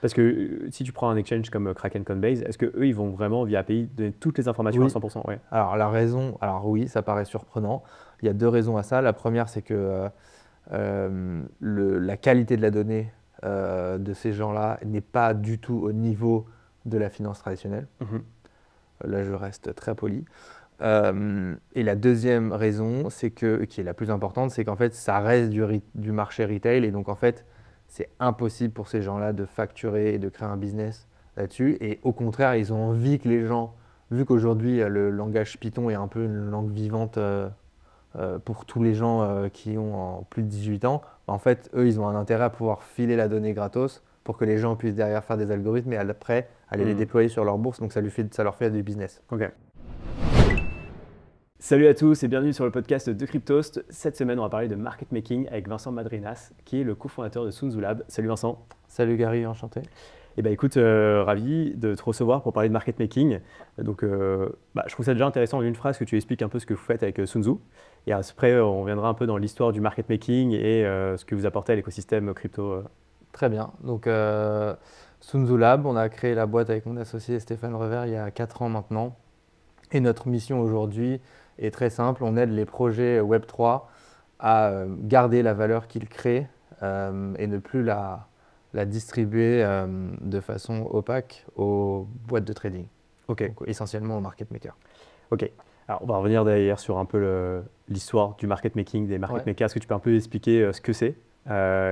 Parce que si tu prends un exchange comme Kraken Coinbase, est-ce qu'eux, ils vont vraiment, via API, donner toutes les informations à Oui. 100%? Ouais. Alors la raison, alors oui, ça paraît surprenant. Il y a deux raisons à ça. La première, c'est que la qualité de la donnée de ces gens-là n'est pas du tout au niveau de la finance traditionnelle. Mhm. Là, je reste très poli. Et la deuxième raison, c'est que, qui est la plus importante, c'est qu'en fait, ça reste du marché retail. Et donc, en fait, c'est impossible pour ces gens-là de facturer et de créer un business là-dessus. Et au contraire, ils ont envie que les gens, vu qu'aujourd'hui, le langage Python est un peu une langue vivante pour tous les gens qui ont plus de 18 ans, en fait, eux, ils ont un intérêt à pouvoir filer la donnée gratos pour que les gens puissent derrière faire des algorithmes et après aller les Mhm. déployer sur leur bourse. Donc, ça leur fait du business. Ok. Salut à tous et bienvenue sur le podcast de Cryptost. Cette semaine, on va parler de market making avec Vincent Madrinas, qui est le cofondateur de Sunzu Lab. Salut Vincent. Salut Gary, enchanté. Eh ben écoute, ravi de te recevoir pour parler de market making. Donc, je trouve ça déjà intéressant en une phrase que tu expliques un peu ce que vous faites avec Sunzu. Et après, on viendra un peu dans l'histoire du market making et ce que vous apportez à l'écosystème crypto. Très bien. Donc, Sunzu Lab, on a créé la boîte avec mon associé Stéphane Revers il y a 4 ans maintenant. Et notre mission aujourd'hui est très simple. On aide les projets Web3 à garder la valeur qu'ils créent et ne plus la distribuer de façon opaque aux boîtes de trading, Ok, donc essentiellement aux market makers. ok. Alors, on va revenir d'ailleurs sur un peu l'histoire du market making, des market Ouais. makers. Est-ce que tu peux un peu expliquer ce que c'est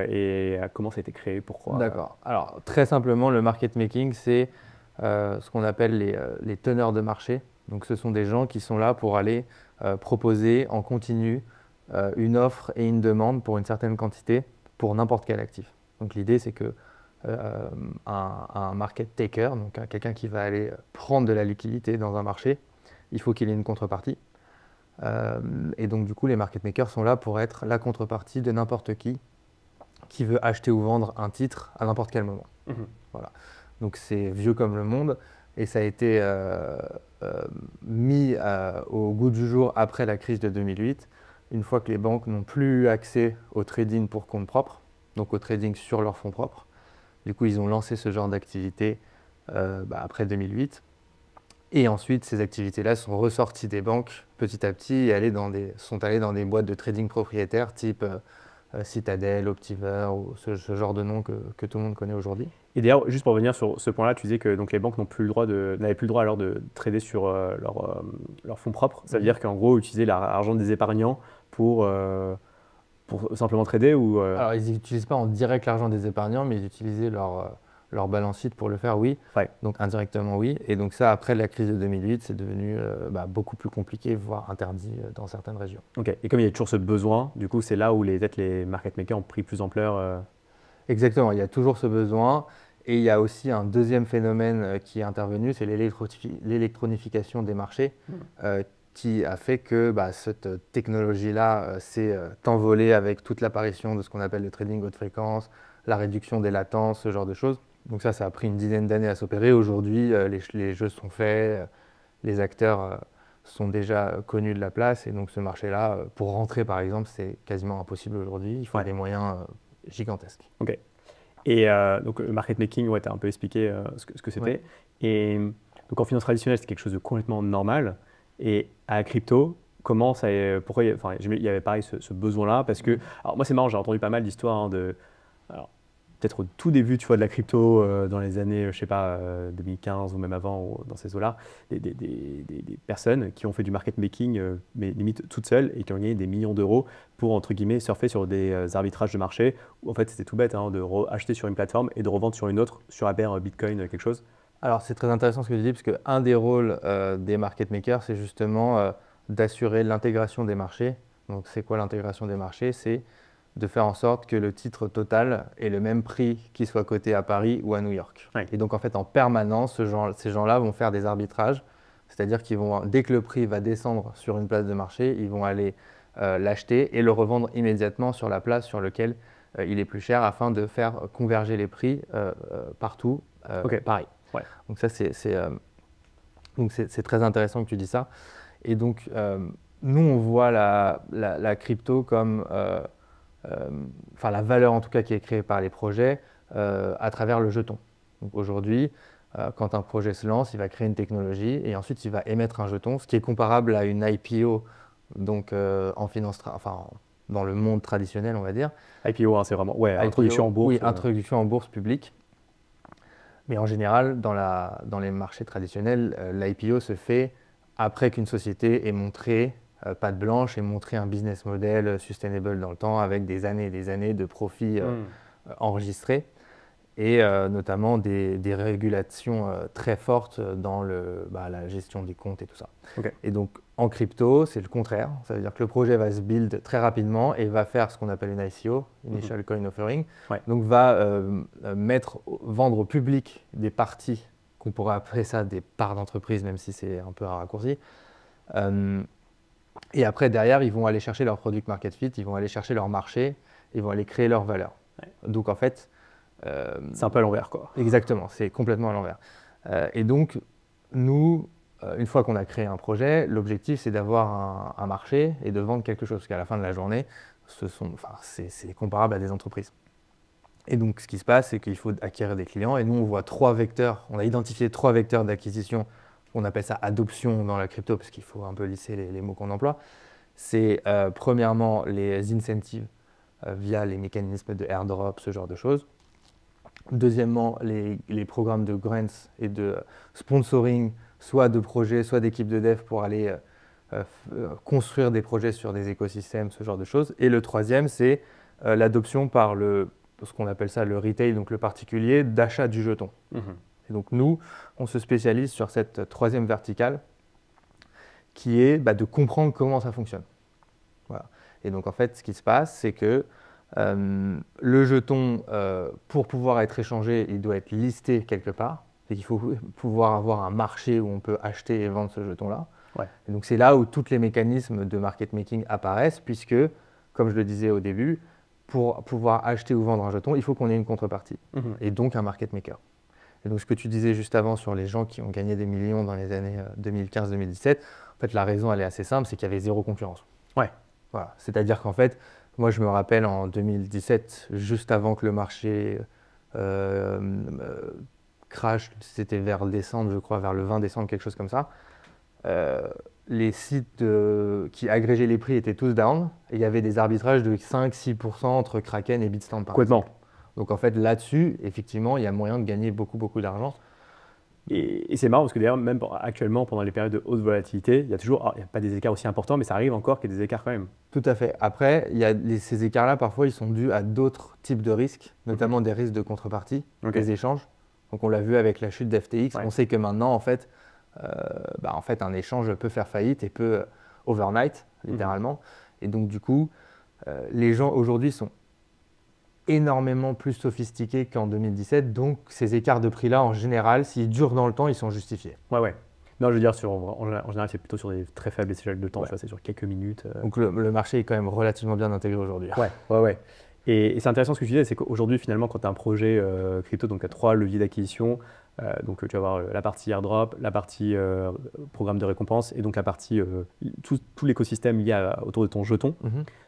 et comment ça a été créé, pourquoi? D'accord. Alors, très simplement, le market making, c'est ce qu'on appelle les teneurs de marché. Donc, ce sont des gens qui sont là pour aller proposer en continu une offre et une demande pour une certaine quantité pour n'importe quel actif. Donc, l'idée, c'est que un market taker, donc quelqu'un qui va aller prendre de la liquidité dans un marché, il faut qu'il ait une contrepartie. Et donc, du coup, les market makers sont là pour être la contrepartie de n'importe qui veut acheter ou vendre un titre à n'importe quel moment. Mhm. Voilà. Donc c'est vieux comme le monde et ça a été mis au goût du jour après la crise de 2008, une fois que les banques n'ont plus eu accès au trading pour compte propre, donc au trading sur leurs fonds propres. Du coup, ils ont lancé ce genre d'activité après 2008. Et ensuite, ces activités-là sont ressorties des banques petit à petit et sont allées dans des boîtes de trading propriétaires type Citadel, Optiver, ou ce genre de nom que tout le monde connaît aujourd'hui. Et d'ailleurs, juste pour revenir sur ce point-là, tu disais que donc, les banques n'avaient plus le droit alors de trader sur leurs fonds propres. Ça veut Mhm. dire qu'en gros, utiliser l'argent des épargnants pour simplement trader ou Alors, ils n'utilisent pas en direct l'argent des épargnants, mais ils utilisaient leur balance sheet pour le faire, oui. Ouais, Donc, indirectement, oui. Et donc, ça, après la crise de 2008, c'est devenu beaucoup plus compliqué, voire interdit dans certaines régions. ok. Et comme il y a toujours ce besoin, du coup, c'est là où peut-être les market makers ont pris plus ampleur. Exactement, il y a toujours ce besoin. Et il y a aussi un deuxième phénomène qui est intervenu, c'est l'électronification des marchés, Mhm. qui a fait que cette technologie-là s'est envolée avec toute l'apparition de ce qu'on appelle le trading haute fréquence, la réduction des latences, ce genre de choses. Donc ça a pris une dizaine d'années à s'opérer. Aujourd'hui, les jeux sont faits, les acteurs sont déjà connus de la place. Et donc ce marché-là, pour rentrer par exemple, c'est quasiment impossible aujourd'hui. Il faut Ouais, des moyens gigantesques. ok. Et donc, le market making, ouais, tu as un peu expliqué ce que Ouais. c'était. Et donc, en finance traditionnelle, c'est quelque chose de complètement normal. Et à la crypto, comment ça, pourquoi, enfin, il y avait pareil ce besoin-là, parce que, alors moi, c'est marrant, j'ai entendu pas mal d'histoires alors, peut-être au tout début, tu vois, de la crypto, dans les années, je sais pas, 2015 ou même avant, ou dans ces eaux-là, des personnes qui ont fait du market making, mais limite toutes seules, et qui ont gagné des millions d'euros pour, entre guillemets, surfer sur des arbitrages de marché, où en fait, c'était tout bête, hein, de acheter sur une plateforme et de revendre sur une autre, sur un paire Bitcoin, quelque chose. Alors c'est très intéressant ce que tu dis, parce qu'un des rôles des market makers, c'est justement d'assurer l'intégration des marchés. Donc c'est quoi l'intégration des marchés? C'est de faire en sorte que le titre total ait le même prix qu'il soit coté à Paris ou à New York. Ouais. Et donc en fait en permanence, ces gens-là vont faire des arbitrages, c'est-à-dire qu'ils vont, dès que le prix va descendre sur une place de marché, ils vont aller l'acheter et le revendre immédiatement sur la place sur laquelle il est plus cher afin de faire converger les prix partout Ok. pareil. Ouais. Donc ça, c'est très intéressant que tu dis ça. Et donc, nous, on voit la crypto comme, enfin la valeur en tout cas qui est créée par les projets à travers le jeton. Donc aujourd'hui, quand un projet se lance, il va créer une technologie et ensuite il va émettre un jeton, ce qui est comparable à une IPO, donc en finance, dans le monde traditionnel, on va dire. IPO, hein, c'est vraiment introduction IPO, en bourse. oui, introduction en bourse publique. Mais en général, dans les marchés traditionnels, l'IPO se fait après qu'une société ait montré patte blanche et montré un business model sustainable dans le temps avec des années et des années de profits enregistrés et notamment des régulations très fortes dans la gestion des comptes et tout ça. Ok. Et donc en crypto, c'est le contraire. Ça veut dire que le projet va se build très rapidement et va faire ce qu'on appelle une ICO, Initial Coin Offering. Ouais. Donc va vendre au public des parties, qu'on pourrait appeler ça des parts d'entreprise, même si c'est un peu un raccourci. Et après, derrière, ils vont aller chercher leur product market fit, ils vont aller chercher leur marché, ils vont aller créer leur valeur. Ouais. Donc en fait, c'est un peu à l'envers, quoi. Exactement, c'est complètement à l'envers. Et donc, nous, une fois qu'on a créé un projet, l'objectif, c'est d'avoir un marché et de vendre quelque chose. Parce qu'à la fin de la journée, c'est comparable à des entreprises. Et donc, ce qui se passe, c'est qu'il faut acquérir des clients. Et nous, on voit 3 vecteurs. On a identifié 3 vecteurs d'acquisition. On appelle ça adoption dans la crypto, parce qu'il faut un peu lisser les mots qu'on emploie. C'est premièrement les incentives via les mécanismes de airdrop, ce genre de choses. Deuxièmement, les programmes de grants et de sponsoring, soit de projets, soit d'équipes de dev pour aller construire des projets sur des écosystèmes, ce genre de choses. Et le troisième, c'est l'adoption par ce qu'on appelle ça le retail, donc le particulier, d'achat du jeton. Et donc nous, on se spécialise sur cette troisième verticale qui est de comprendre comment ça fonctionne. Voilà. Et donc en fait, ce qui se passe, c'est que le jeton, pour pouvoir être échangé, il doit être listé quelque part. Il faut pouvoir avoir un marché où on peut acheter et vendre ce jeton-là. Ouais. Et donc c'est là où tous les mécanismes de market making apparaissent, puisque, comme je le disais au début, pour pouvoir acheter ou vendre un jeton, il faut qu'on ait une contrepartie, et donc un market maker. Et donc ce que tu disais juste avant sur les gens qui ont gagné des millions dans les années 2015-2017, en fait la raison elle est assez simple, c'est qu'il y avait zéro concurrence. Ouais. Voilà. C'est-à-dire qu'en fait, moi, je me rappelle en 2017, juste avant que le marché crash, c'était vers décembre, je crois, vers le 20 décembre, quelque chose comme ça. Les sites qui agrégeaient les prix étaient tous down. Et il y avait des arbitrages de 5-6% entre Kraken et Bitstamp. Complètement. Donc en fait, là-dessus, effectivement, il y a moyen de gagner beaucoup, beaucoup d'argent. Et c'est marrant parce que d'ailleurs, même actuellement, pendant les périodes de haute volatilité, il y a pas des écarts aussi importants, mais ça arrive encore qu'il y ait des écarts quand même. Tout à fait. Après, ces écarts-là, parfois, ils sont dus à d'autres types de risques, notamment des risques de contrepartie, des échanges. Donc on l'a vu avec la chute d'FTX. On sait que maintenant, en fait, un échange peut faire faillite et peut overnight, littéralement. Et donc du coup, les gens aujourd'hui sont énormément plus sophistiqués qu'en 2017. Donc ces écarts de prix-là, en général, s'ils durent dans le temps, ils sont justifiés. Ouais. Non, je veux dire, en général, c'est plutôt sur des très faibles échelles de temps. C'est sur quelques minutes. Donc le marché est quand même relativement bien intégré aujourd'hui. Ouais. Et c'est intéressant ce que tu disais, c'est qu'aujourd'hui, finalement, quand tu as un projet crypto, donc tu as 3 leviers d'acquisition. Donc tu vas avoir la partie airdrop, la partie programme de récompense et donc la partie tout l'écosystème lié autour de ton jeton.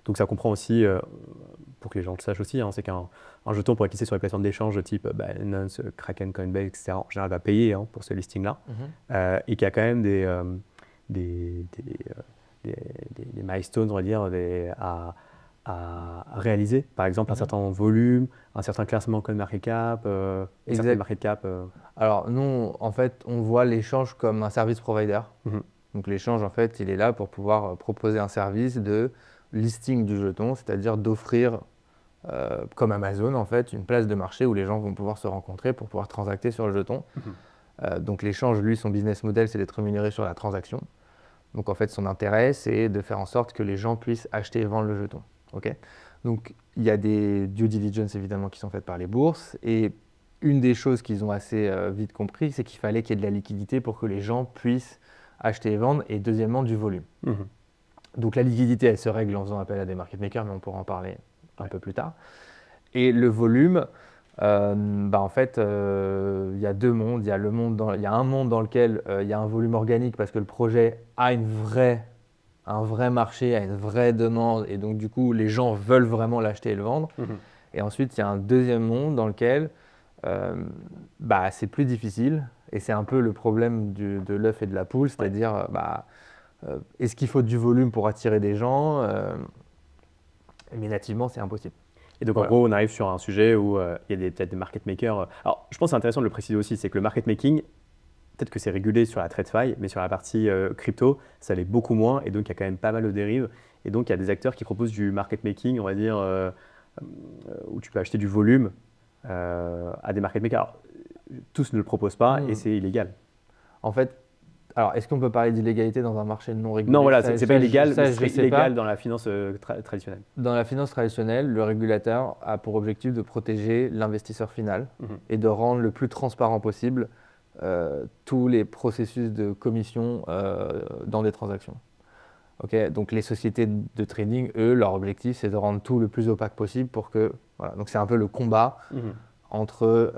Donc ça comprend aussi, pour que les gens le sachent aussi, c'est qu'un jeton pour être listé sur les plateformes d'échange de type Binance, Kraken, Coinbase, etc. En général va payer pour ce listing-là et qu'il y a quand même des milestones, on va dire, à réaliser. Par exemple, un certain volume, un certain classement CoinMarketCap, un certain market cap. Alors nous, en fait, on voit l'échange comme un service provider. Donc l'échange, en fait, il est là pour pouvoir proposer un service de listing du jeton, c'est-à-dire d'offrir, comme Amazon, en fait, une place de marché où les gens vont pouvoir se rencontrer pour pouvoir transacter sur le jeton. Donc l'échange, lui, son business model, c'est d'être rémunéré sur la transaction. Donc en fait, son intérêt, c'est de faire en sorte que les gens puissent acheter et vendre le jeton. Okay. Donc, il y a des due diligence évidemment qui sont faites par les bourses et une des choses qu'ils ont assez vite compris, c'est qu'il fallait qu'il y ait de la liquidité pour que les gens puissent acheter et vendre et deuxièmement du volume. Donc, la liquidité, elle se règle en faisant appel à des market makers, mais on pourra en parler un peu plus tard. Et le volume, en fait, il y a deux mondes. Il y a un monde dans lequel il y a un volume organique parce que le projet a un vrai marché, a une vraie demande et donc du coup les gens veulent vraiment l'acheter et le vendre. Et ensuite il y a un deuxième monde dans lequel c'est plus difficile. Et c'est un peu le problème de l'œuf et de la poule, c'est-à-dire est-ce qu'il faut du volume pour attirer des gens mais nativement, c'est impossible. Et donc, en gros, on arrive sur un sujet où il y a peut-être des market makers. Alors, je pense que c'est intéressant de le préciser aussi, c'est que le market making, peut-être que c'est régulé sur la TradFi, mais sur la partie crypto, ça l'est beaucoup moins. Et donc, il y a quand même pas mal de dérives. Et donc, il y a des acteurs qui proposent du market making, on va dire, où tu peux acheter du volume à des market makers. Alors, tous ne le proposent pas et c'est illégal. En fait, alors, est-ce qu'on peut parler d'illégalité dans un marché non régulé? Non, voilà, c'est pas illégal, mais c'est illégal pas. dans la finance traditionnelle. Dans la finance traditionnelle, le régulateur a pour objectif de protéger l'investisseur final et de rendre le plus transparent possible tous les processus de commission dans des transactions. Okay, donc les sociétés de trading, eux, leur objectif, c'est de rendre tout le plus opaque possible pour que... Voilà, donc c'est un peu le combat entre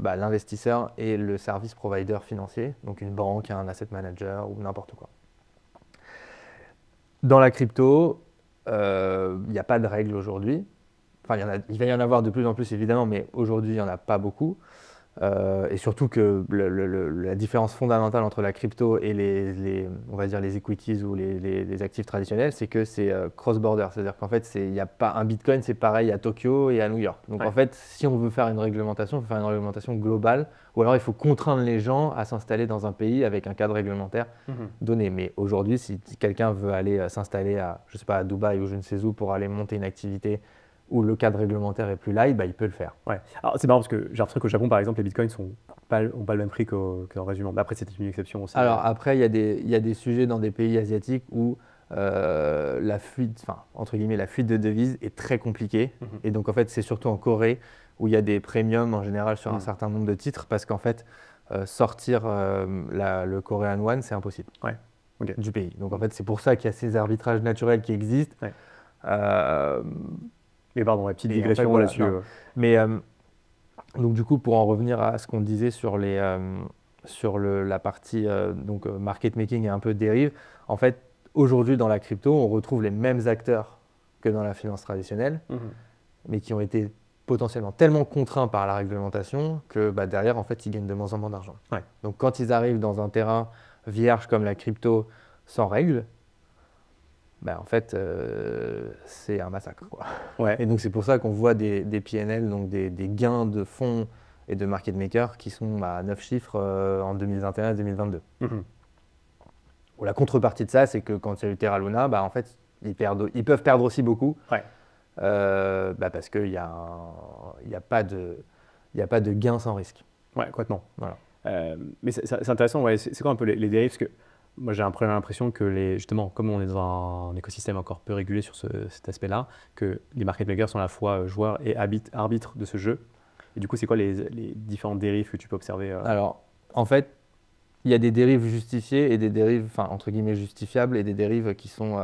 l'investisseur et le service provider financier, donc une banque, un asset manager ou n'importe quoi. Dans la crypto, il n'y a pas de règles aujourd'hui. Enfin, il va y en avoir de plus en plus évidemment, mais aujourd'hui, il n'y en a pas beaucoup. Et surtout que la différence fondamentale entre la crypto et on va dire les equities ou les actifs traditionnels, c'est que c'est cross-border. C'est-à-dire qu'en fait, il n'y a pas un Bitcoin, c'est pareil à Tokyo et à New York. Donc en fait, si on veut faire une réglementation, il faut faire une réglementation globale, ou alors il faut contraindre les gens à s'installer dans un pays avec un cadre réglementaire donné. Mais aujourd'hui, si quelqu'un veut aller s'installer je sais pas, à Dubaï ou je ne sais où pour aller monter une activité où le cadre réglementaire est plus light, il peut le faire. Ouais. Alors c'est marrant parce que j'ai l'impression qu'au Japon, par exemple, les bitcoins n'ont pas le même prix qu'en reste du monde. Après, c'était une exception aussi. Alors après, il y a des sujets dans des pays asiatiques où la fuite, entre guillemets, la fuite de devises est très compliquée. Et donc en fait, c'est surtout en Corée où il y a des premiums en général sur un certain nombre de titres parce qu'en fait, sortir le Korean Won, c'est impossible du pays. Donc en fait, c'est pour ça qu'il y a ces arbitrages naturels qui existent. Mais pardon, la petite digression en fait, là-dessus. Mais donc du coup, pour en revenir à ce qu'on disait sur la partie market making et un peu dérive, en fait, aujourd'hui dans la crypto, on retrouve les mêmes acteurs que dans la finance traditionnelle, mais qui ont été potentiellement tellement contraints par la réglementation que derrière, en fait, ils gagnent de moins en moins d'argent. Donc quand ils arrivent dans un terrain vierge comme la crypto sans règles, en fait, c'est un massacre, quoi. Et donc, c'est pour ça qu'on voit des PNL, donc des gains de fonds et de market makers qui sont à 9 chiffres en 2021 et 2022. La contrepartie de ça, c'est que quand il y a eu Terra Luna, en fait, ils peuvent perdre aussi beaucoup parce qu'il n'y a pas de gain sans risque. Ouais, complètement. Voilà. Mais c'est intéressant, c'est quoi un peu les dérives? Parce que moi, j'ai l'impression que justement, comme on est dans un écosystème encore peu régulé sur cet aspect-là, que les market makers sont à la fois joueurs et arbitres de ce jeu. Et du coup, c'est quoi les différentes dérives que tu peux observer Alors, en fait, il y a des dérives justifiées et des dérives, entre guillemets, justifiables et des dérives qui sont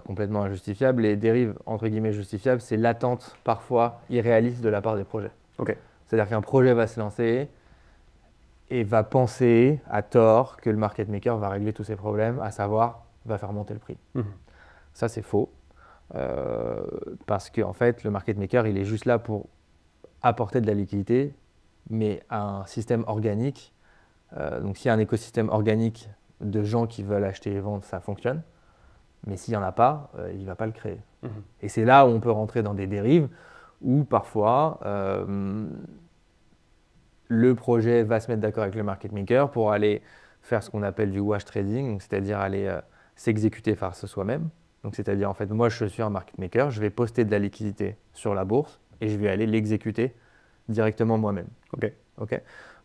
complètement injustifiables. Les dérives, entre guillemets, justifiables, c'est l'attente parfois irréaliste de la part des projets. C'est-à-dire qu'un projet va se lancer et va penser à tort que le market maker va régler tous ses problèmes, à savoir, va faire monter le prix. Ça, c'est faux. Parce qu'en fait, le market maker, il est juste là pour apporter de la liquidité, mais à un système organique. Donc, s'il y a un écosystème organique de gens qui veulent acheter et vendre, ça fonctionne. Mais s'il n'y en a pas, il ne va pas le créer. Et c'est là où on peut rentrer dans des dérives, où parfois, le projet va se mettre d'accord avec le market maker pour aller faire ce qu'on appelle du wash trading, c'est-à-dire aller s'exécuter face à soi-même. Donc, c'est-à-dire, en fait, moi, je suis un market maker, je vais poster de la liquidité sur la bourse et je vais aller l'exécuter directement moi-même.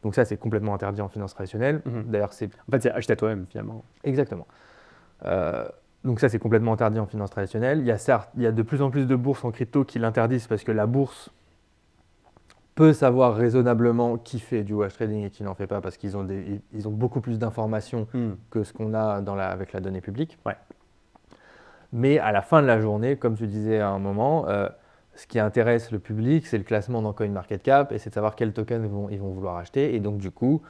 Donc ça, c'est complètement interdit en finance traditionnelle. D'ailleurs, en fait, c'est acheter à toi-même, finalement. Exactement. Donc ça, c'est complètement interdit en finance traditionnelle. Il y a de plus en plus de bourses en crypto qui l'interdisent parce que la bourse peut savoir raisonnablement qui fait du wash trading et qui n'en fait pas parce qu'ils ont beaucoup plus d'informations que ce qu'on a avec la donnée publique. Mais à la fin de la journée, comme tu disais à un moment, ce qui intéresse le public, c'est le classement dans CoinMarketCap et c'est de savoir quels tokens ils vont vouloir acheter. Et donc du coup,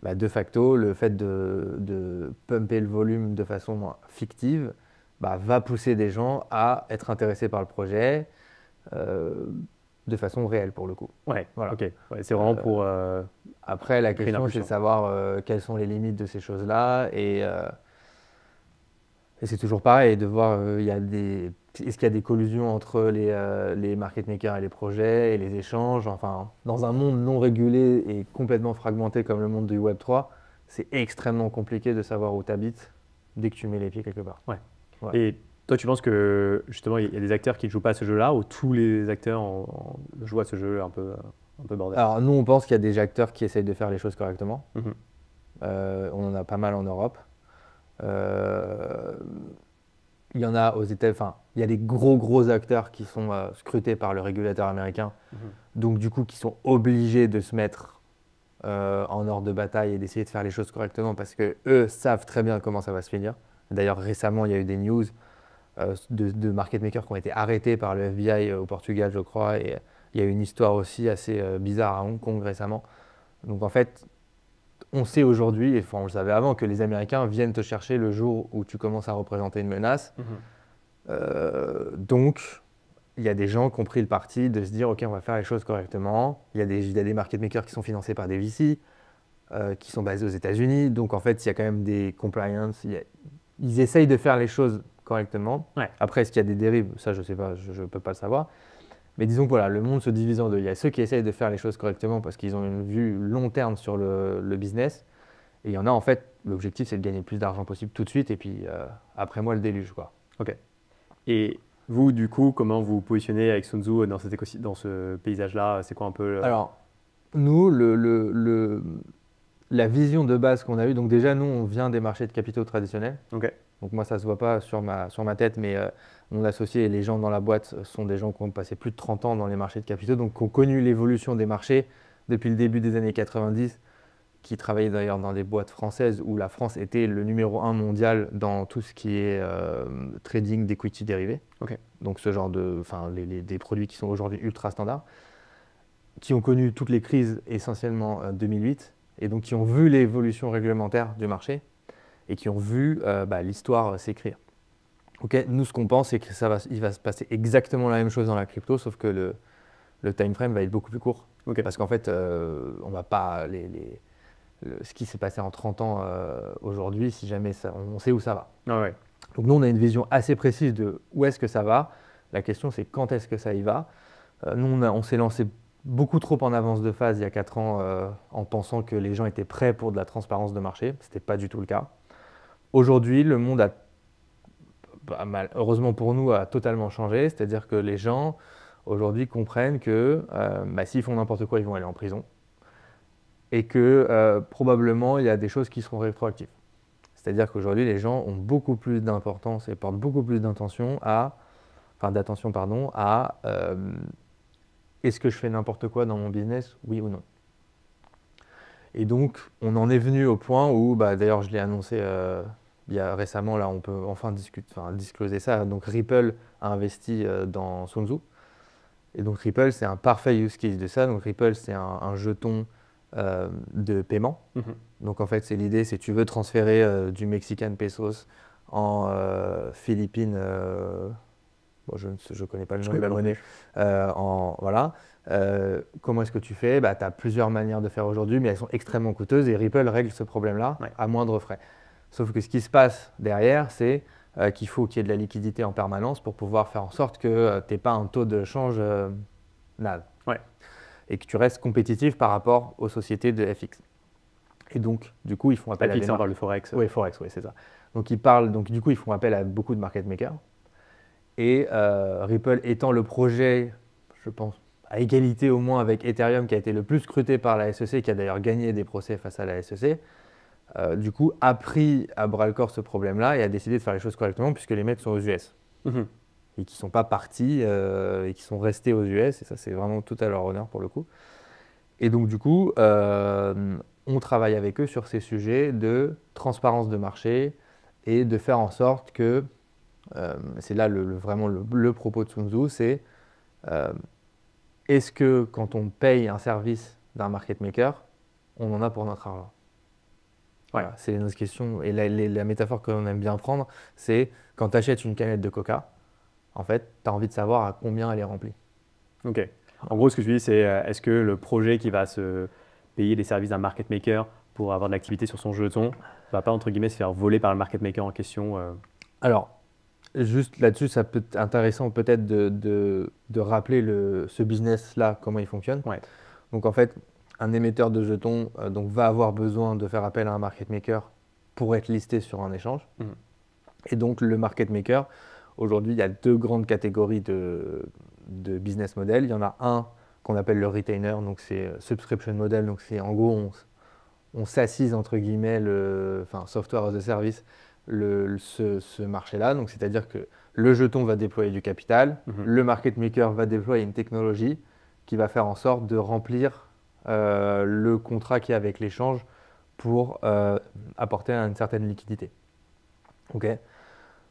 de facto, le fait de pumper le volume de façon fictive va pousser des gens à être intéressés par le projet, de façon réelle pour le coup. Ouais, Voilà. ok. Ouais, c'est vraiment pour. Après, la Créer une question, c'est de impulsion. savoir quelles sont les limites de ces choses-là. Et c'est toujours pareil, de voir est-ce qu'il y a des collusions entre les market makers et les projets et les échanges. Enfin, dans un monde non régulé et complètement fragmenté comme le monde du Web3, c'est extrêmement compliqué de savoir où tu habites dès que tu mets les pieds quelque part. Ouais. Ouais. Et toi, tu penses que justement, il y a des acteurs qui ne jouent pas à ce jeu-là ou tous les acteurs jouent à ce jeu un peu bordel? Alors, nous, on pense qu'il y a des acteurs qui essayent de faire les choses correctement. Mhm. On en a pas mal en Europe. Euh, Il y en a aux États-Unis, enfin, il y a des gros acteurs qui sont scrutés par le régulateur américain, Mhm. donc du coup qui sont obligés de se mettre en ordre de bataille et d'essayer de faire les choses correctement parce que eux savent très bien comment ça va se finir. D'ailleurs, récemment, il y a eu des news de market makers qui ont été arrêtés par le FBI au Portugal, je crois, et il y a eu une histoire aussi assez bizarre à Hong Kong récemment. Donc en fait, on sait aujourd'hui, et enfin on le savait avant, que les Américains viennent te chercher le jour où tu commences à représenter une menace. Mhm. Donc, il y a des gens qui ont pris le parti de se dire, OK, on va faire les choses correctement. Il y a des market makers qui sont financés par des VC, qui sont basés aux États-Unis. Donc, en fait, il y a quand même des compliance. Ils essayent de faire les choses correctement. Ouais. Après, est-ce qu'il y a des dérives? Ça, je ne sais pas, je ne peux pas le savoir. Mais disons que voilà, le monde se divise en deux. Il y a ceux qui essayent de faire les choses correctement parce qu'ils ont une vue long terme sur le business. Et il y en a, en fait, l'objectif, c'est de gagner le plus d'argent possible tout de suite. Et puis, après moi, le déluge, quoi. Ok. Et vous, du coup, comment vous vous positionnez avec Sun Tzu dans dans ce paysage-là? C'est quoi un peu Alors, nous, la vision de base qu'on a eue, donc déjà, nous, on vient des marchés de capitaux traditionnels. Ok. Donc moi, ça ne se voit pas sur ma tête, mais mon associé et les gens dans la boîte sont des gens qui ont passé plus de 30 ans dans les marchés de capitaux, donc qui ont connu l'évolution des marchés depuis le début des années 90, qui travaillaient d'ailleurs dans des boîtes françaises où la France était le numéro 1 mondial dans tout ce qui est trading d'equity dérivés. Ok. Donc ce genre enfin, des produits qui sont aujourd'hui ultra standards, qui ont connu toutes les crises essentiellement 2008, et donc qui ont vu l'évolution réglementaire du marché et qui ont vu l'histoire s'écrire. Ok, nous, ce qu'on pense, c'est que il va se passer exactement la même chose dans la crypto, sauf que le time frame va être beaucoup plus court. Ok. Parce qu'en fait, on va pas ce qui s'est passé en 30 ans aujourd'hui, si jamais on sait où ça va. Ah ouais. Donc nous, on a une vision assez précise de où est-ce que ça va. La question, c'est quand est-ce que ça y va. Nous, on s'est lancé beaucoup trop en avance de phase il y a 4 ans en pensant que les gens étaient prêts pour de la transparence de marché. Ce n'était pas du tout le cas. Aujourd'hui, le monde a, heureusement pour nous, a totalement changé. C'est-à-dire que les gens, aujourd'hui, comprennent que s'ils font n'importe quoi, ils vont aller en prison. Et que probablement, il y a des choses qui seront rétroactives. C'est-à-dire qu'aujourd'hui, les gens ont beaucoup plus d'importance et portent beaucoup plus d'attention à est-ce que je fais n'importe quoi dans mon business, oui ou non. Et donc, on en est venu au point où, d'ailleurs, je l'ai annoncé il y a récemment, là, on peut enfin discloser ça. Donc, Ripple a investi dans Sun Tzu. Et donc, Ripple, c'est un parfait use case de ça. Donc, Ripple, c'est un jeton de paiement. Mhm. Donc, en fait, l'idée, c'est que tu veux transférer du Mexican pesos en Philippines. Bon, je ne connais pas le nom de la monnaie. Voilà. Comment est-ce que tu fais? Tu as plusieurs manières de faire aujourd'hui, mais elles sont extrêmement coûteuses et Ripple règle ce problème-là Ouais. à moindre frais. Sauf que ce qui se passe derrière, c'est qu'il faut qu'il y ait de la liquidité en permanence pour pouvoir faire en sorte que tu n'aies pas un taux de change naze. Ouais. Et que tu restes compétitif par rapport aux sociétés de FX. Et donc, du coup, ils font appel à FX, on parle de Forex. Oui, Forex, oui, c'est ça. Donc, du coup, ils font appel à beaucoup de market makers. Et Ripple étant le projet, je pense, à égalité au moins avec Ethereum, qui a été le plus scruté par la SEC, qui a d'ailleurs gagné des procès face à la SEC, du coup, a pris à bras-le-corps ce problème-là et a décidé de faire les choses correctement, puisque les mecs sont aux US. Mhm. Et qui ne sont pas partis et qui sont restés aux US. Et ça, c'est vraiment tout à leur honneur pour le coup. Et donc, du coup, on travaille avec eux sur ces sujets de transparence de marché et de faire en sorte que, c'est là vraiment le propos de Sun Tzu, c'est est-ce que quand on paye un service d'un market maker, on en a pour notre argent? Voilà, c'est notre question. Et la métaphore qu'on aime bien prendre, c'est quand tu achètes une canette de Coca, en fait, tu as envie de savoir à combien elle est remplie. Ok. En gros, ce que je dis, c'est est-ce que le projet qui va se payer les services d'un market maker pour avoir de l'activité sur son jeton va pas, entre guillemets, se faire voler par le market maker en question Alors, juste là-dessus, ça peut être intéressant peut-être de rappeler ce business-là, comment il fonctionne. Ouais. Donc en fait, un émetteur de jetons donc, va avoir besoin de faire appel à un market maker pour être listé sur un échange. Mhm. Et donc le market maker, aujourd'hui, il y a deux grandes catégories de business model. Il y en a un qu'on appelle le retainer, donc c'est subscription model, donc c'est en gros on s'assise entre guillemets, enfin software as a service, ce marché-là. Donc c'est-à-dire que le jeton va déployer du capital, le market maker va déployer une technologie qui va faire en sorte de remplir le contrat qu'il y a avec l'échange pour apporter une certaine liquidité. Ok.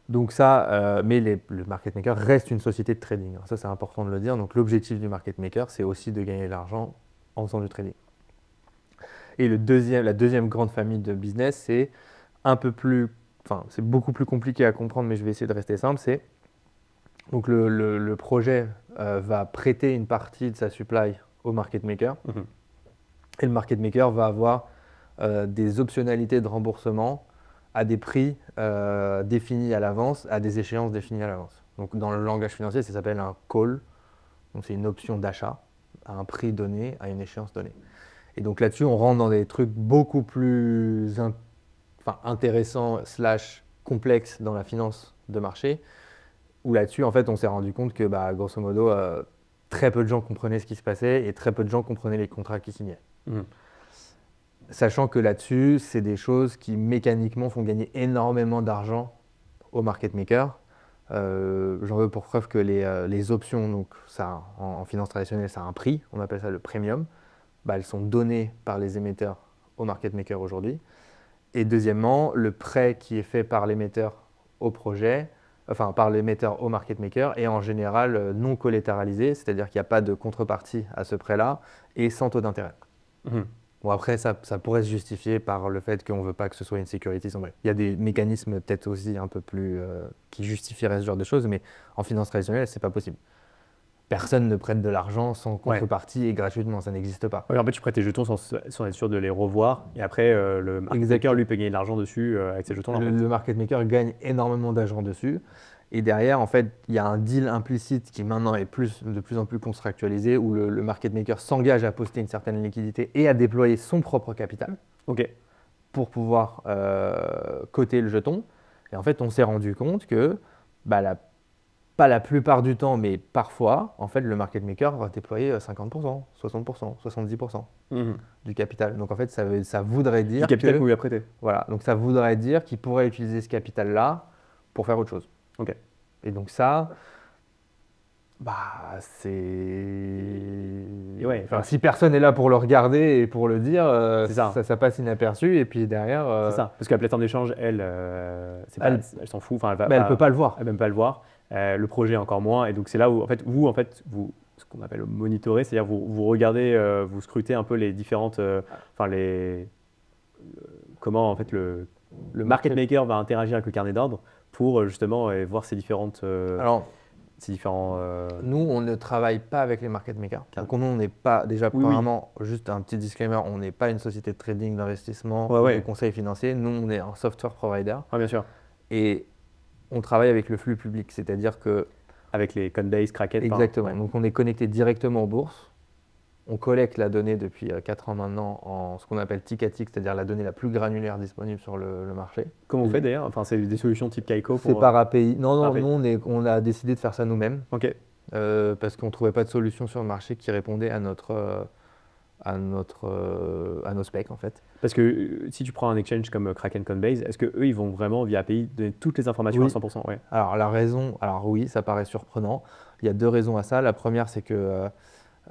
Donc ça, mais le market maker reste une société de trading. Alors ça, c'est important de le dire. Donc l'objectif du market maker, c'est aussi de gagner de l'argent en faisant du trading. Et la deuxième grande famille de business, c'est un peu plus, enfin, c'est beaucoup plus compliqué à comprendre, mais je vais essayer de rester simple. C'est donc le projet va prêter une partie de sa supply au market maker, et le market maker va avoir des optionnalités de remboursement à des prix définis à l'avance, à des échéances définies à l'avance. Donc dans le langage financier, ça s'appelle un call. Donc c'est une option d'achat à un prix donné, à une échéance donnée. Et donc là-dessus, on rentre dans des trucs beaucoup plus intéressants / complexes dans la finance de marché, où là-dessus, en fait, on s'est rendu compte que, grosso modo, très peu de gens comprenaient ce qui se passait et très peu de gens comprenaient les contrats qu'ils signaient. Sachant que là-dessus, c'est des choses qui mécaniquement font gagner énormément d'argent au market maker. J'en veux pour preuve que les options, donc ça, en finance traditionnelle, ça a un prix, on appelle ça le premium. Elles sont données par les émetteurs au market maker aujourd'hui. Et deuxièmement, le prêt qui est fait par l'émetteur au projet, enfin par l'émetteur au market maker, est en général non collatéralisé, c'est-à-dire qu'il n'y a pas de contrepartie à ce prêt-là et sans taux d'intérêt. Bon, après, ça pourrait se justifier par le fait qu'on ne veut pas que ce soit une security. Il y a des mécanismes peut-être aussi un peu plus qui justifieraient ce genre de choses, mais en finance traditionnelle, ce n'est pas possible. Personne ne prête de l'argent sans contrepartie et gratuitement, ça n'existe pas. En fait, tu prêtes tes jetons sans être sûr de les revoir, et après, le market maker, lui, peut gagner de l'argent dessus avec ses jetons. Le market maker gagne énormément d'argent dessus. Et derrière, en fait, il y a un deal implicite qui maintenant est de plus en plus contractualisé, où le market maker s'engage à poster une certaine liquidité et à déployer son propre capital pour pouvoir coter le jeton. Et en fait, on s'est rendu compte que, pas la plupart du temps, mais parfois, en fait, le market maker va déployer 50%, 60%, 70% du capital. Donc en fait, ça voudrait dire du capital qu'on lui a prêté. Voilà, donc ça voudrait dire qu'il pourrait utiliser ce capital-là pour faire autre chose. Et donc ça, c'est... si personne n'est là pour le regarder et pour le dire, ça passe inaperçu. Et puis derrière... C'est ça, parce que la plateforme d'échange, elle s'en fout. Elle ne peut pas le voir. Elle ne peut même pas le voir. Le projet encore moins. Et donc c'est là où, en fait, vous, ce qu'on appelle monitorer, c'est-à-dire vous regardez, vous scrutez un peu les différentes... comment, en fait, le market maker va interagir avec le carnet d'ordre pour justement voir ces différentes... Nous, on ne travaille pas avec les market makers. Donc, nous, on n'est pas, déjà, premièrement, juste un petit disclaimer, on n'est pas une société de trading, d'investissement, de conseil financier. Nous, on est un software provider. Bien sûr. Et on travaille avec le flux public, c'est-à-dire que... Avec les Coinbase, Kraken. Exactement. Donc, on est connecté directement aux bourses. On collecte la donnée depuis 4 ans maintenant en ce qu'on appelle tick à tick, c'est-à-dire la donnée la plus granulaire disponible sur le marché. Comment on fait d'ailleurs? C'est des solutions type Kaiko C'est par API. Non, nous, on a décidé de faire ça nous-mêmes. Parce qu'on ne trouvait pas de solution sur le marché qui répondait à nos specs, en fait. Parce que si tu prends un exchange comme Kraken, Coinbase, est-ce qu'eux, ils vont vraiment, via API, donner toutes les informations à 100%? Alors oui, ça paraît surprenant. Il y a 2 raisons à ça. La première, c'est que...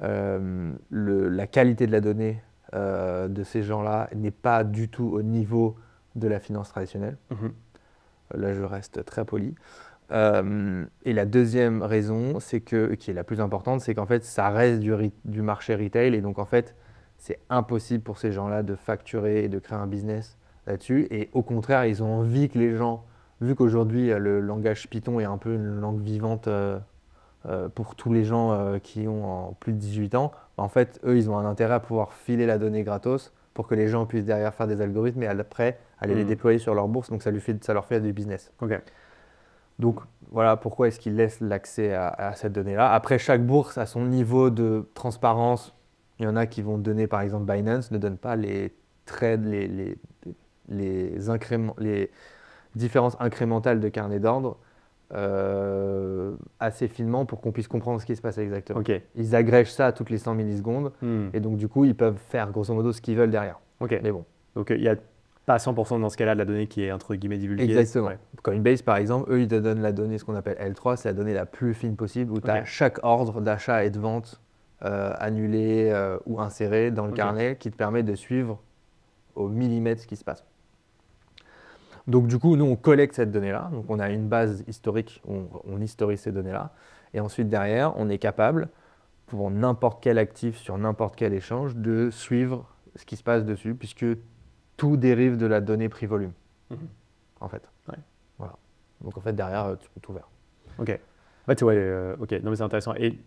la qualité de la donnée de ces gens-là n'est pas du tout au niveau de la finance traditionnelle. Là, je reste très poli. Et la deuxième raison, qui est la plus importante, c'est qu'en fait, ça reste du marché retail. Et donc, en fait, c'est impossible pour ces gens-là de facturer et de créer un business là-dessus. Et au contraire, ils ont envie que les gens, vu qu'aujourd'hui, le langage Python est un peu une langue vivante pour tous les gens qui ont plus de 18 ans, en fait, eux, ils ont un intérêt à pouvoir filer la donnée gratos pour que les gens puissent derrière faire des algorithmes et après aller les déployer sur leur bourse. Donc, ça leur fait du business. Ok. Donc, voilà pourquoi est-ce qu'ils laissent l'accès à cette donnée-là. Après, chaque bourse a son niveau de transparence. Il y en a qui vont donner, par exemple, Binance ne donne pas les trades, les différences incrémentales de carnet d'ordre assez finement pour qu'on puisse comprendre ce qui se passe exactement. Ok. Ils agrègent ça à toutes les 100 millisecondes et donc du coup ils peuvent faire grosso modo ce qu'ils veulent derrière. Ok. Mais bon. Donc il n'y a pas 100% dans ce cas-là de la donnée qui est entre guillemets divulguée. Exactement. Ouais. Coinbase par exemple, eux ils te donnent la donnée, ce qu'on appelle L3, c'est la donnée la plus fine possible où tu as chaque ordre d'achat et de vente annulé ou inséré dans le carnet qui te permet de suivre au millimètre ce qui se passe. Donc du coup, nous, on collecte cette donnée-là. Donc on a une base historique où on historise ces données-là. Et ensuite, derrière, on est capable, pour n'importe quel actif sur n'importe quel échange, de suivre ce qui se passe dessus, puisque tout dérive de la donnée prix volume, en fait. Ouais. Voilà. Donc en fait, derrière, tu peux tout faire. Ok. En fait, ok. Non, mais c'est intéressant. Et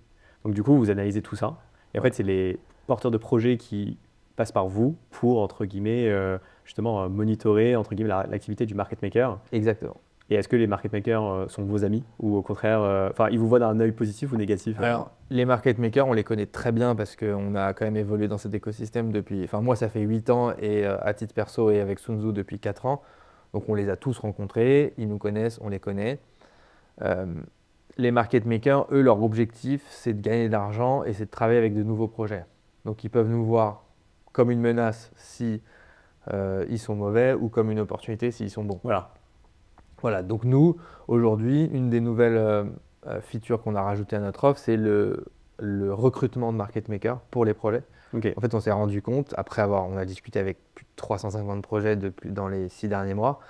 donc du coup, vous analysez tout ça. Et en fait, c'est les porteurs de projets qui passent par vous pour, entre guillemets, justement monitorer, entre guillemets, l'activité du market maker. Exactement. Et est-ce que les market makers sont vos amis ou au contraire, ils vous voient d'un œil positif ou négatif? Alors, les market makers, on les connaît très bien parce qu'on a quand même évolué dans cet écosystème depuis. Enfin, moi, ça fait 8 ans et à titre perso et avec Sun Tzu depuis 4 ans. Donc, on les a tous rencontrés, ils nous connaissent, on les connaît. Les market makers, eux, leur objectif, c'est de gagner de l'argent et c'est de travailler avec de nouveaux projets. Donc, ils peuvent nous voir comme une menace si ils sont mauvais ou comme une opportunité s'ils sont bons. Voilà, donc nous, aujourd'hui, une des nouvelles features qu'on a rajoutées à notre offre, c'est le recrutement de market makers pour les projets. En fait, on s'est rendu compte, on a discuté avec plus de 350 projets dans les 6 derniers mois,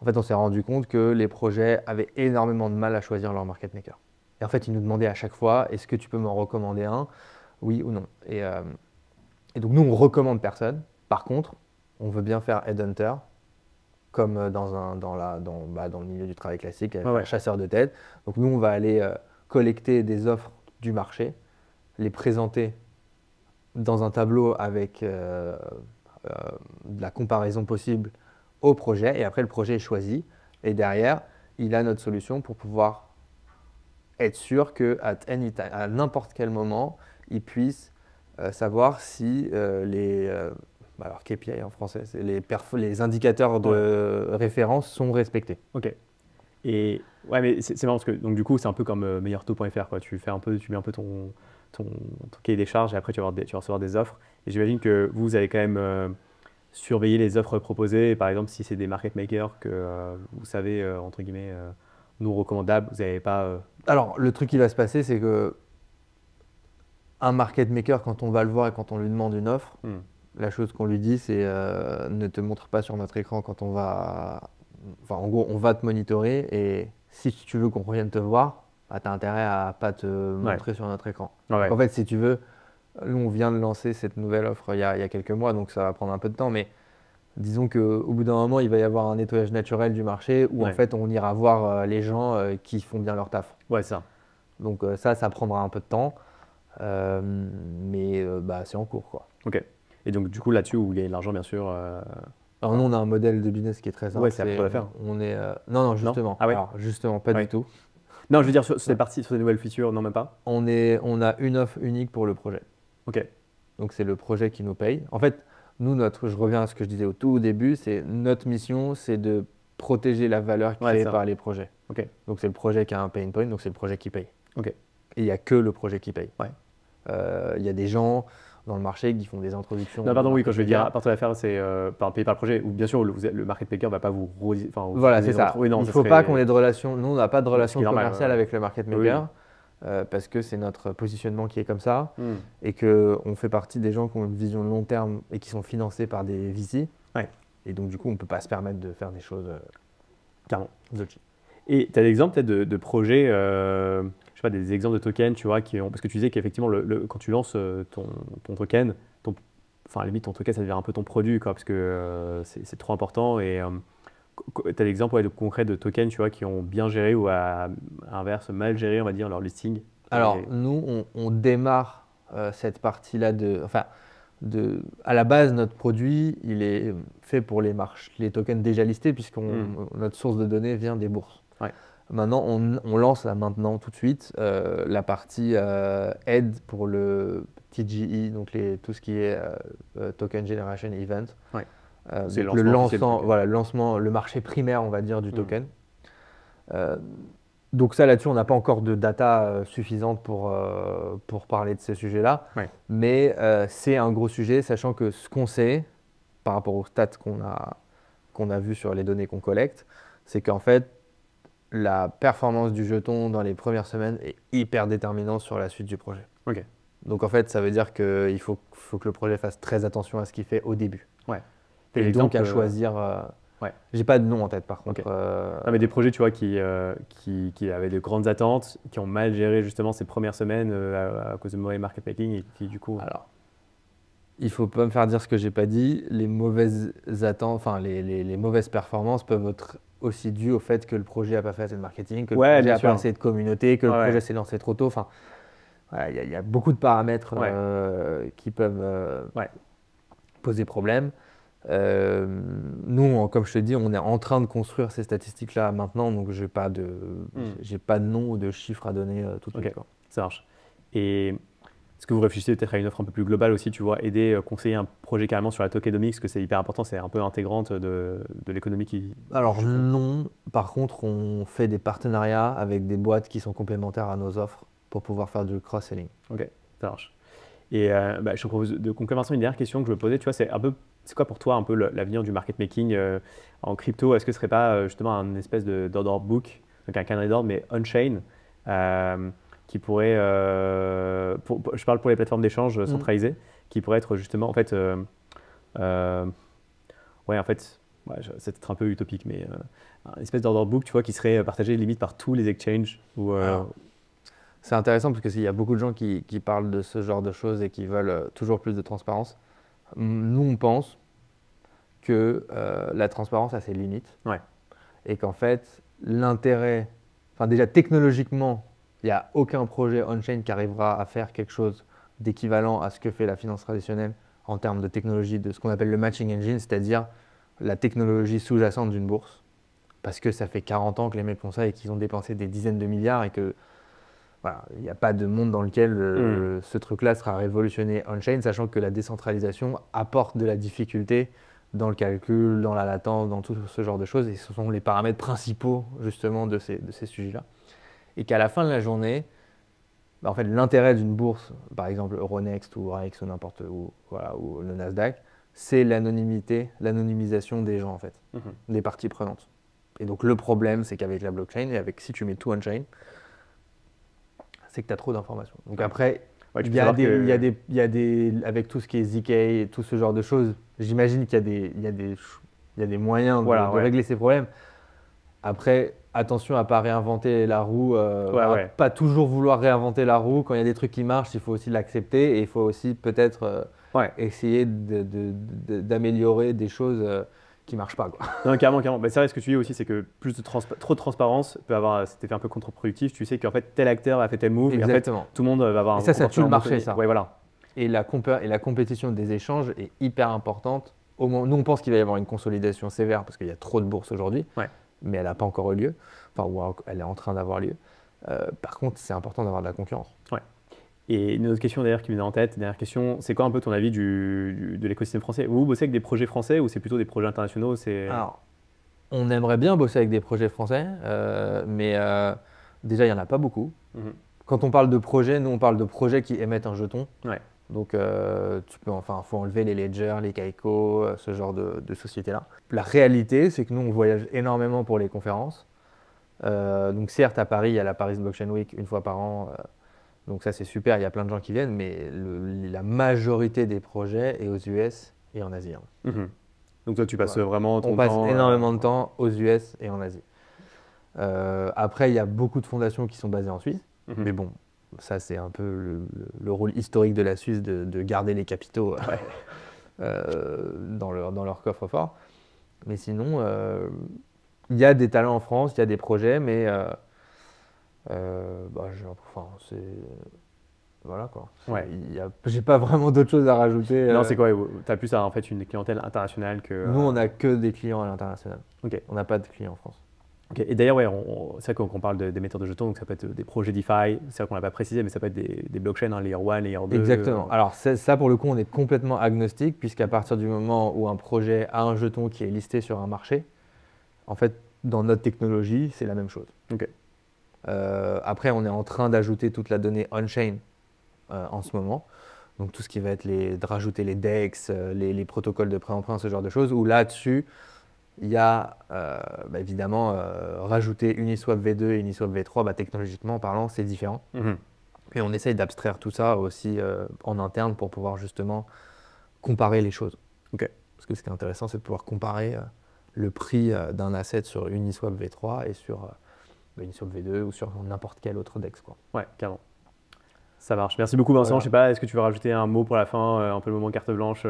en fait, on s'est rendu compte que les projets avaient énormément de mal à choisir leur market maker. Et en fait, ils nous demandaient à chaque fois, est-ce que tu peux m'en recommander un, oui ou non. Et donc, nous, on recommande personne. Par contre, on veut bien faire headhunter, comme dans le milieu du travail classique, avec un chasseur de tête. Donc nous, on va aller collecter des offres du marché, les présenter dans un tableau avec de la comparaison possible au projet. Et après, le projet est choisi. Et derrière, il a notre solution pour pouvoir être sûr qu'à n'importe quel moment, il puisse savoir si alors KPI en français, c'est les indicateurs de référence sont respectés. Ok. Et ouais, mais c'est marrant parce que donc du coup, c'est un peu comme meilleurtaux.fr, quoi. Tu mets un peu ton cahier des charges et après tu vas recevoir des offres. Et j'imagine que vous allez quand même surveiller les offres proposées. Par exemple, si c'est des market makers que vous savez, entre guillemets, non recommandables, vous n'avez pas. Alors, le truc qui va se passer, c'est que un market maker, quand on va le voir et quand on lui demande une offre, la chose qu'on lui dit, c'est ne te montre pas sur notre écran quand on va. Enfin, en gros, on va te monitorer et si tu veux qu'on revienne te voir, tu as intérêt à pas te montrer sur notre écran. En fait, si tu veux, nous, on vient de lancer cette nouvelle offre il y a quelques mois, donc ça va prendre un peu de temps, mais disons qu'au bout d'un moment, il va y avoir un nettoyage naturel du marché où en fait, on ira voir les gens qui font bien leur taf. Ouais, ça. Donc ça prendra un peu de temps, mais c'est en cours, quoi. Ok. Et donc, du coup, là-dessus, vous gagnez de l'argent, bien sûr. Alors, nous, on a un modèle de business qui est très simple. Ouais, c'est à faire. Non, justement. Non, ah ouais. Alors, justement, pas du tout. Non, je veux dire, sur ces parties, sur des nouvelles features, non, même pas. On a une offre unique pour le projet. Ok. Donc, c'est le projet qui nous paye. En fait, nous, je reviens à ce que je disais au tout début, c'est notre mission, c'est de protéger la valeur créée par les projets. Ok. Donc, c'est le projet qui a un pain point, donc c'est le projet qui paye. Ok. Et il n'y a que le projet qui paye. Ouais. Il y a des gens dans le marché qui font des introductions. Non, pardon, oui, quand je veux dire partir d'affaires, c'est payé par le projet. Ou bien sûr, le market maker ne va pas vous. Voilà, c'est ça. Oui, non, il ne faut pas qu'on ait de relation. Nous, on n'a pas de relation commerciale avec le market maker parce que c'est notre positionnement qui est comme ça et qu'on fait partie des gens qui ont une vision de long terme et qui sont financés par des VC. Ouais. Et donc, du coup, on ne peut pas se permettre de faire des choses. Carrément. Et tu as des exemples peut-être de projets, je sais pas, des exemples de tokens, tu vois, parce que tu disais qu'effectivement, quand tu lances ton token, à la limite, ton token, ça devient un peu ton produit, quoi, parce que c'est trop important. Et tu as des exemples concrets de tokens, tu vois, qui ont bien géré ou à l'inverse, mal géré, on va dire, leur listing? Alors, nous, on démarre cette partie-là à la base, notre produit, il est fait pour les tokens déjà listés, notre source de données vient des bourses. Ouais. Maintenant, on lance là maintenant tout de suite la partie aide pour le TGE, donc tout ce qui est Token Generation Event. Ouais. C'est le lancement, le marché primaire, on va dire, du token. Donc ça, là-dessus, on n'a pas encore de data suffisante pour parler de ces sujets-là. Ouais. Mais c'est un gros sujet, sachant que ce qu'on sait, par rapport aux stats qu'on a vues sur les données qu'on collecte, c'est qu'en fait, la performance du jeton dans les premières semaines est hyper déterminante sur la suite du projet. Ok. Donc en fait, ça veut dire qu'il faut que le projet fasse très attention à ce qu'il fait au début. Ouais. Et donc à choisir... Ouais. J'ai pas de nom en tête par contre. Okay. Non, mais des projets, tu vois, qui avaient de grandes attentes, qui ont mal géré justement ces premières semaines à cause de mauvais market making et qui du coup. Alors, il faut pas me faire dire ce que j'ai pas dit. Les mauvaises attentes, enfin les mauvaises performances peuvent être aussi dues au fait que le projet a pas fait assez de marketing, que le projet a pas assez de communauté, que le projet s'est lancé trop tôt. Enfin, il y a beaucoup de paramètres qui peuvent poser problème. Nous, comme je te dis, on est en train de construire ces statistiques-là maintenant, donc j'ai pas de nom ou de chiffres à donner tout de suite. Ça marche. Et est-ce que vous réfléchissez peut-être à une offre un peu plus globale aussi, tu vois, aider, conseiller un projet carrément sur la tokenomics, parce que c'est hyper important, c'est un peu intégrante de l'économie qui… Alors non, par contre, on fait des partenariats avec des boîtes qui sont complémentaires à nos offres pour pouvoir faire du cross-selling. Ok, ça marche. Et je te propose de complémenter une dernière question que je me posais, tu vois, c'est quoi pour toi un peu l'avenir du market making en crypto? Est-ce que ce serait pas justement un espèce d'order book, donc un calendrier d'ordre, mais on-chain, qui pourrait, je parle pour les plateformes d'échange centralisées, qui pourrait être justement, en fait, c'est peut-être un peu utopique, mais une espèce d'order book, tu vois, qui serait partagé limite par tous les exchanges ou… C'est intéressant parce qu'il y a beaucoup de gens qui parlent de ce genre de choses et qui veulent toujours plus de transparence. Nous, on pense que la transparence a ses limites et qu'en fait, l'intérêt, enfin déjà technologiquement, il n'y a aucun projet on-chain qui arrivera à faire quelque chose d'équivalent à ce que fait la finance traditionnelle en termes de technologie, de ce qu'on appelle le matching engine, c'est-à-dire la technologie sous-jacente d'une bourse. Parce que ça fait 40 ans que les mecs font ça et qu'ils ont dépensé des dizaines de milliards et que voilà, il n'y a pas de monde dans lequel ce truc-là sera révolutionné on-chain, sachant que la décentralisation apporte de la difficulté dans le calcul, dans la latence, dans tout ce genre de choses. Et ce sont les paramètres principaux justement de ces sujets-là. Et qu'à la fin de la journée, en fait, l'intérêt d'une bourse, par exemple Euronext ou Rex ou n'importe où, ou le Nasdaq, c'est l'anonymisation des gens en fait, des parties prenantes. Et donc le problème, c'est qu'avec la blockchain et si tu mets tout on-chain, c'est que tu as trop d'informations. Donc après, il y a avec tout ce qui est ZK et tout ce genre de choses, j'imagine qu'il y a des moyens de régler ces problèmes. Après, attention à ne pas réinventer la roue, pas toujours vouloir réinventer la roue. Quand il y a des trucs qui marchent, il faut aussi l'accepter et il faut aussi peut-être essayer d'améliorer des choses qui ne marchent pas. Non, carrément. Bah, c'est vrai, ce que tu dis aussi, c'est que trop de transparence peut avoir cet effet un peu contre-productif. Tu sais qu'en fait, tel acteur a fait tel move et en fait, tout le monde va avoir un comportement. Ça tue le marché, ça. Ouais, voilà. Et la compétition des échanges est hyper importante. Nous, on pense qu'il va y avoir une consolidation sévère parce qu'il y a trop de bourses aujourd'hui, mais elle n'a pas encore eu lieu. Enfin, ou elle est en train d'avoir lieu. Par contre, c'est important d'avoir de la concurrence. Ouais. Et une autre question d'ailleurs qui me vient en tête, c'est quoi un peu ton avis de l'écosystème français? Vous bossez avec des projets français ou c'est plutôt des projets internationaux? Alors, on aimerait bien bosser avec des projets français, mais déjà, il n'y en a pas beaucoup. Quand on parle de projets, nous, on parle de projets qui émettent un jeton. Donc, faut enlever les Ledger, les Kaiko, ce genre de sociétés-là. La réalité, c'est que nous, on voyage énormément pour les conférences. Donc, certes, à Paris, il y a la Paris Blockchain Week une fois par an. Donc ça, c'est super, il y a plein de gens qui viennent, mais la majorité des projets est aux US et en Asie. Donc toi, tu passes vraiment ton temps… On passe énormément de temps aux US et en Asie. Après, il y a beaucoup de fondations qui sont basées en Suisse, mais bon, ça, c'est un peu le rôle historique de la Suisse de garder les capitaux dans leur coffre-fort. Mais sinon, il y a des talents en France, il y a des projets, mais Enfin, c'est... Voilà quoi. Ouais. J'ai pas vraiment d'autres choses à rajouter. Non, c'est quoi? Tu as plus en fait une clientèle internationale que. Nous, on n'a que des clients à l'international. Ok. On n'a pas de clients en France. Ok. Et d'ailleurs, ouais, c'est vrai qu'on parle des metteurs de jetons, donc ça peut être des projets DeFi, c'est vrai qu'on l'a pas précisé, mais ça peut être des blockchains, layer 1, layer 2. Exactement. Alors ça, pour le coup, on est complètement agnostique, puisqu'à partir du moment où un projet a un jeton qui est listé sur un marché, en fait, dans notre technologie, c'est la même chose. Ok. Après, on est en train d'ajouter toute la donnée on-chain en ce moment. Donc tout ce qui va être de rajouter les DEX, les protocoles de pré-emprunt, ce genre de choses, où là-dessus, il y a évidemment rajouter Uniswap V2 et Uniswap V3, technologiquement parlant, c'est différent. Mhm. Et on essaye d'abstraire tout ça aussi en interne pour pouvoir justement comparer les choses. Ok. Parce que ce qui est intéressant, c'est de pouvoir comparer le prix d'un asset sur Uniswap V3 et sur Uniswap V2 ou sur n'importe quel autre DEX, quoi. Ouais, carrément. Ça marche. Merci beaucoup, Vincent. Voilà. Je sais pas, est-ce que tu veux rajouter un mot pour la fin, un peu le moment carte blanche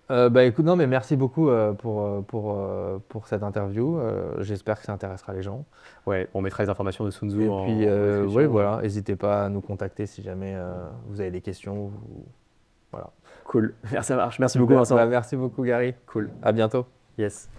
Écoute, non, mais merci beaucoup pour cette interview. J'espère que ça intéressera les gens. Ouais, on mettra les informations de Sun Tzu Et en puis, description. ouais, voilà, n'hésitez pas à nous contacter si jamais vous avez des questions. Voilà. Cool. Ça marche. Merci beaucoup, Vincent. Merci beaucoup, Gary. Cool. À bientôt. Yes.